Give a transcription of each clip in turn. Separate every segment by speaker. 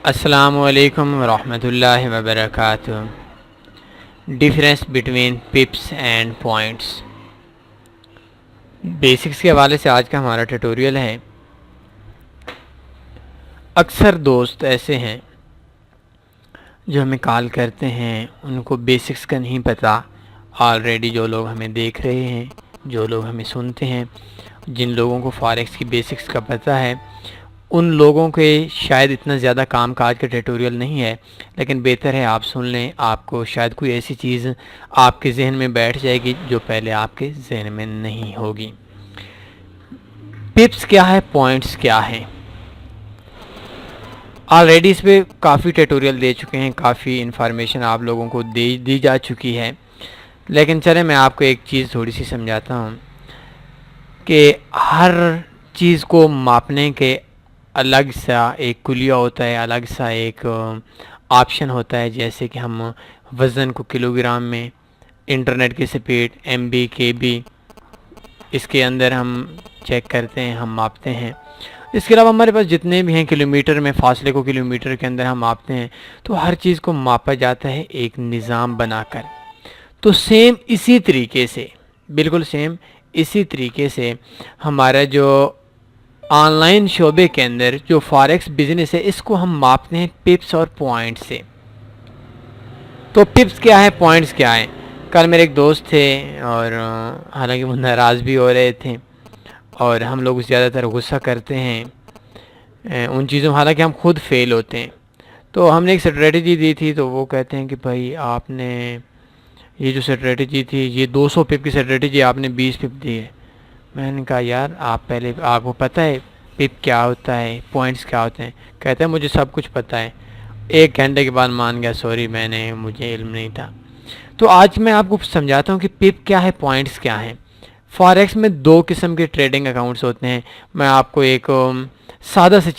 Speaker 1: अस्सलामुअलैकुम वरहमतुल्लाहि वबरकातुहू। Difference between pips and points. Basics के हवाले से आज का हमारा ट्यूटोरियल है। अक्सर दोस्त ऐसे हैं जो हमें कॉल करते हैं, उनको बेसिक्स का नहीं पता। ऑलरेडी जो लोग हमें देख रहे हैं, जो लोग हमें सुनते हैं, जिन लोगों को फॉरेक्स की बेसिक्स का पता है, उन लोगों के शायद इतना ज़्यादा काम काज का ट्यूटोरियल नहीं है, लेकिन बेहतर है आप सुन लें। आपको शायद कोई ऐसी चीज़ आपके जहन में बैठ जाएगी जो पहले आपके जहन में नहीं होगी। पिप्स क्या है, पॉइंट्स क्या है। ऑलरेडी इस पर काफ़ी ट्यूटोरियल दे चुके हैं, काफ़ी इन्फॉर्मेशन आप लोगों को दी जा चुकी है, लेकिन चले मैं आपको एक चीज़ थोड़ी सी समझाता हूँ कि हर चीज़ को मापने के अलग सा एक कुलिया होता है, अलग सा एक ऑप्शन होता है। जैसे कि हम वज़न को किलोग्राम में, इंटरनेट की स्पीड MB KB, इसके अंदर हम चेक करते हैं, हम मापते हैं। इसके अलावा हमारे पास जितने भी हैं, किलोमीटर में फासले को किलोमीटर के अंदर हम मापते हैं। तो हर चीज़ को मापा जाता है एक निज़ाम बनाकर। तो सेम इसी तरीके से, बिल्कुल सेम इसी तरीके से हमारा जो ऑनलाइन शोबे के अंदर जो फॉरेक्स बिजनेस है, इसको हम मापते हैं पिप्स और पॉइंट्स से। तो पिप्स क्या है, पॉइंट्स क्या है। कल मेरे एक दोस्त थे और हालांकि वो नाराज़ भी हो रहे थे और हम लोग ज़्यादातर गुस्सा करते हैं उन चीज़ों, हालांकि हम खुद फेल होते हैं। तो हमने एक स्ट्रेटजी दी थी, तो वो कहते हैं कि भाई आपने ये जो स्ट्रेटजी थी, ये 200 पिप की स्ट्रेटजी, आपने 20 पिप दी है। मैंने कहा यार आप पहले, आपको पता है पिप क्या होता है, पॉइंट्स क्या होते हैं। कहते हैं मुझे सब कुछ पता है। 1 घंटे के बाद मान गया, सॉरी मुझे इल्म नहीं था। तो आज मैं आपको समझाता हूँ कि पिप क्या है, पॉइंट्स क्या हैं। फॉरेक्स में 2 किस्म के ट्रेडिंग अकाउंट्स होते हैं। मैं आपको एक सादा सी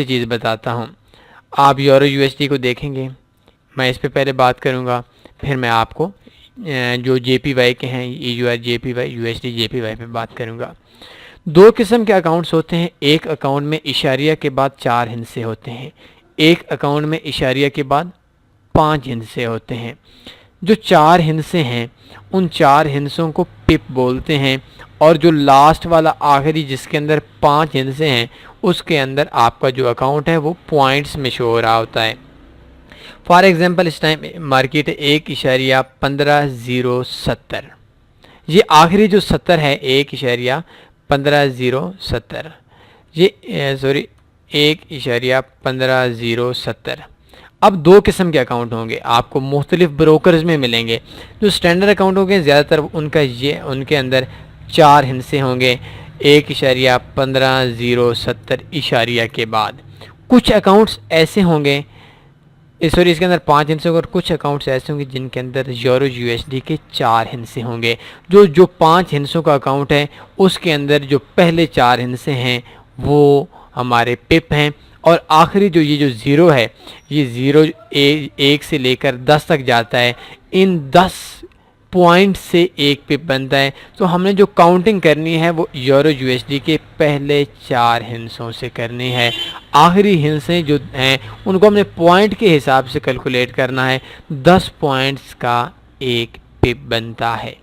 Speaker 1: चीज़ बताता हूँ। आप यूरो USD को देखेंगे, मैं इस पर पहले बात करूँगा, फिर मैं आपको जो JPY के हैं, EUR JPY, USD JPY पे बात करूँगा। 2 किस्म के अकाउंट्स होते हैं। एक अकाउंट में इशारिया के बाद 4 हिस्से होते हैं, एक अकाउंट में इशारिया के बाद 5 हिस्से होते हैं। जो 4 हिस्से हैं, उन 4 हिस्सों को पिप बोलते हैं, और जो लास्ट वाला आखिरी जिसके अंदर 5 हिस्से हैं, उसके अंदर आपका जो अकाउंट है वो पॉइंट्स में शो हो रहा होता है। फॉर एग्जांपल इस टाइम मार्केट 1.15070, ये आखिरी जो 70 है 1.15070, ये सॉरी 1.15070। अब 2 किस्म के अकाउंट होंगे, आपको मुख्तलिफ ब्रोकर्स में मिलेंगे। जो स्टैंडर्ड अकाउंट होंगे ज़्यादातर उनके अंदर 4 हिस्से होंगे 1.1570 इशारिया के बाद। कुछ अकाउंट्स ऐसे होंगे, सॉरी इसके अंदर 5 हिस्से होंगे, और कुछ अकाउंट्स ऐसे होंगे जिनके अंदर यूरो USD के 4 हिस्से होंगे। जो 5 हिस्सों का अकाउंट है, उसके अंदर जो पहले 4 हिस्से हैं वो हमारे पिप हैं, और आखिरी जो ये जो ज़ीरो है, ये ज़ीरो 1 से लेकर 10 तक जाता है। इन 10 पॉइंट से एक पिप बनता है। तो हमने जो काउंटिंग करनी है वो यूरो USD के पहले 4 हिस्सों से करनी है। आखिरी हिस्से जो हैं उनको हमने पॉइंट के हिसाब से कैलकुलेट करना है। 10 पॉइंट्स का एक पिप बनता है।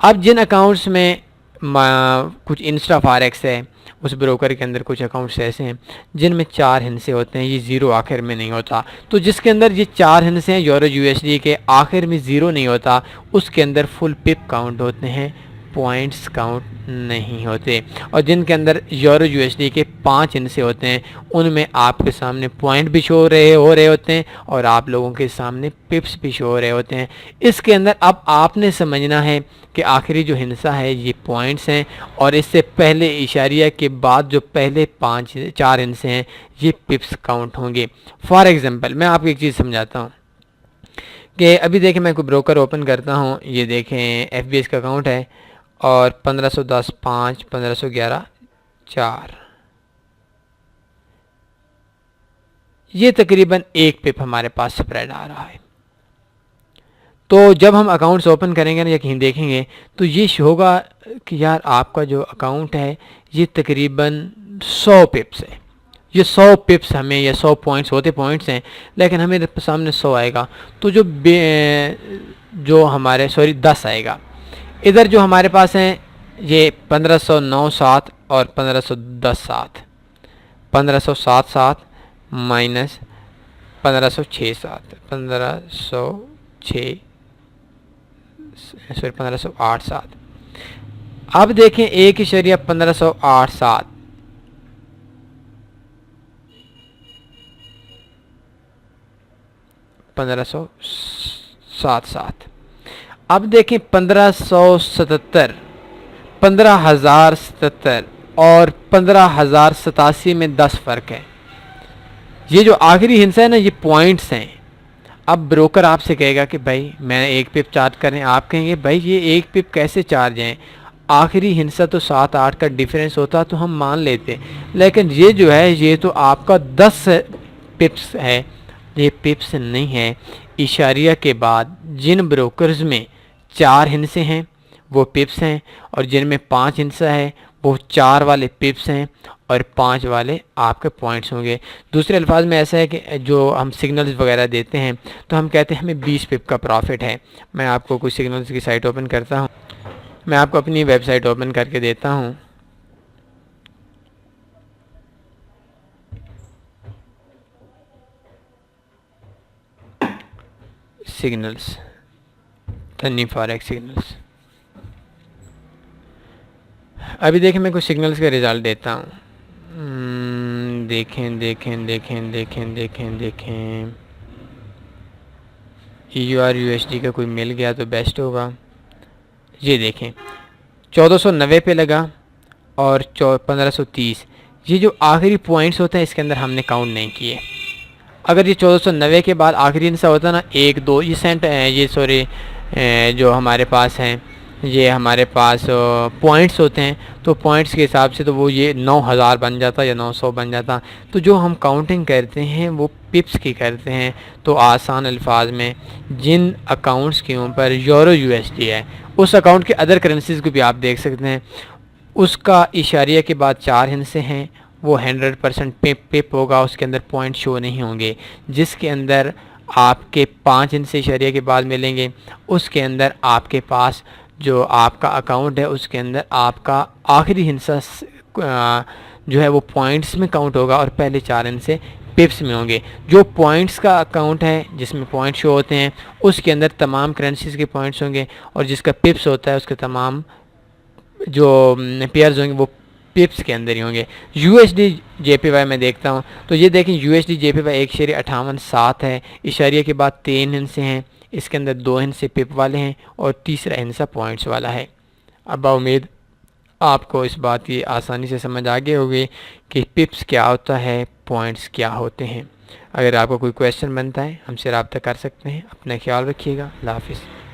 Speaker 1: अब जिन अकाउंट्स में कुछ इंस्टा फॉरेक्स है, उस ब्रोकर के अंदर कुछ अकाउंट्स ऐसे हैं जिनमें 4 हिस्से होते हैं, ये ज़ीरो आखिर में नहीं होता। तो जिसके अंदर ये 4 हिस्से हैं यूरो USD के, आखिर में ज़ीरो नहीं होता, उसके अंदर फुल पिप काउंट होते हैं, पॉइंट्स काउंट नहीं होते। और जिनके अंदर यूरो USD के 5 हिस्से होते हैं, उनमें आपके सामने पॉइंट भी हो रहे होते हैं, और आप लोगों के सामने पिप्स भी शो हो रहे होते हैं। इसके अंदर अब आपने समझना है कि आखिरी जो हिस्सा है ये पॉइंट्स हैं, और इससे पहले इशारिया के बाद जो पहले 4 हिस्से हैं ये पिप्स काउंट होंगे। फॉर एग्जांपल मैं आपको एक चीज़ समझाता हूँ कि अभी देखें, मैं कोई ब्रोकर ओपन करता हूँ, ये देखें FBS का अकाउंट है, और 1510 5 1511 4, ये तकरीबन 1 पिप हमारे पास स्प्रेड आ रहा है। तो जब हम अकाउंट्स ओपन करेंगे ना या कहीं देखेंगे, तो ये होगा कि यार आपका जो अकाउंट है ये तकरीबन 100 पिप्स है, ये 100 पिप्स हमें, या 100 पॉइंट्स होते पॉइंट्स हैं, लेकिन हमें सामने 100 आएगा, तो जो हमारे 10 आएगा। इधर जो हमारे पास हैं ये 1509 7 और 1510 7, 1507 7 माइनस 1506 7, 1508 7। अब देखें 1.1508 7, 1507 7। अब देखें 1577, 15,077 और 15,087 में 10 फ़र्क है। ये जो आखिरी हिस्सा है ना, ये पॉइंट्स हैं। अब ब्रोकर आपसे कहेगा कि भाई मैं 1 पिप चार्ज करें, आप कहेंगे भाई ये 1 पिप कैसे चार्ज हैं, आखिरी हिस्सा तो 7-8 का डिफरेंस होता तो हम मान लेते, लेकिन ये जो है ये तो आपका 10 पिप्स है, ये पिप्स नहीं है। इशारिया के बाद जिन ब्रोकर्स में 4 हिस्से हैं वो पिप्स हैं, और जिनमें 5 हिस्सा है वो 4 वाले पिप्स हैं और 5 वाले आपके पॉइंट्स होंगे। दूसरे अल्फाज में ऐसा है कि जो हम सिग्नल्स वगैरह देते हैं तो हम कहते हैं हमें 20 पिप का प्रॉफिट है। मैं आपको कुछ सिग्नल्स की साइट ओपन करता हूं, मैं आपको अपनी वेबसाइट ओपन करके देता हूं। सिग्नल्स, धनी फॉरेक्स सिग्नल्स। अभी देखें मैं कुछ सिग्नल्स का रिज़ल्ट देता हूँ। देखें देखें देखें देखें देखें देखें EUR USD का कोई मिल गया तो बेस्ट होगा। ये देखें 1490 पे लगा और 1530। ये जो आखिरी पॉइंट्स होते हैं इसके अंदर हमने काउंट नहीं किए। अगर ये 1490 के बाद आखिरी हिस्सा होता ना 1 2, ये सेंट ये सॉरी जो हमारे पास हैं, ये हमारे पास पॉइंट्स होते हैं, तो पॉइंट्स के हिसाब से तो वो ये 9000 बन जाता या 900 बन जाता। तो जो हम काउंटिंग करते हैं वो पिप्स की करते हैं। तो आसान अल्फाज में जिन अकाउंट्स के ऊपर यूरो USD है, उस अकाउंट के अदर करेंसीज़ को भी आप देख सकते हैं, उसका इशारिया के बाद 4 हिस्से हैं, वो 100% पिप होगा, उसके अंदर पॉइंट शो नहीं होंगे। जिसके अंदर आपके 5 हिस्से इशारिया के बाद मिलेंगे, उसके अंदर आपके पास जो आपका अकाउंट है उसके अंदर आपका आखिरी हिस्सा जो है वो पॉइंट्स में काउंट होगा और पहले 4 हिस्से पिप्स में होंगे। जो पॉइंट्स का अकाउंट है जिसमें पॉइंट शो होते हैं उसके अंदर तमाम करेंसीज़ के पॉइंट्स होंगे, और जिसका पिप्स होता है उसके तमाम जो पेयर्स होंगे वो पिप्स के अंदर ही होंगे। USD JPY में देखता हूँ तो ये देखें USD JPY 1.58 7 है, इशारिया के बाद 3 हिस्से हैं, इसके अंदर 2 हिस्से पिप वाले हैं और तीसरा हिस्सा पॉइंट्स वाला है। अब उम्मीद आपको इस बात की आसानी से समझ आ गई होगी कि पिप्स क्या होता है, पॉइंट्स क्या होते हैं। अगर आपको कोई क्वेश्चन बनता है हमसे रब्ता कर सकते हैं। अपना ख्याल रखिएगा। अल्लाह हाफिज़।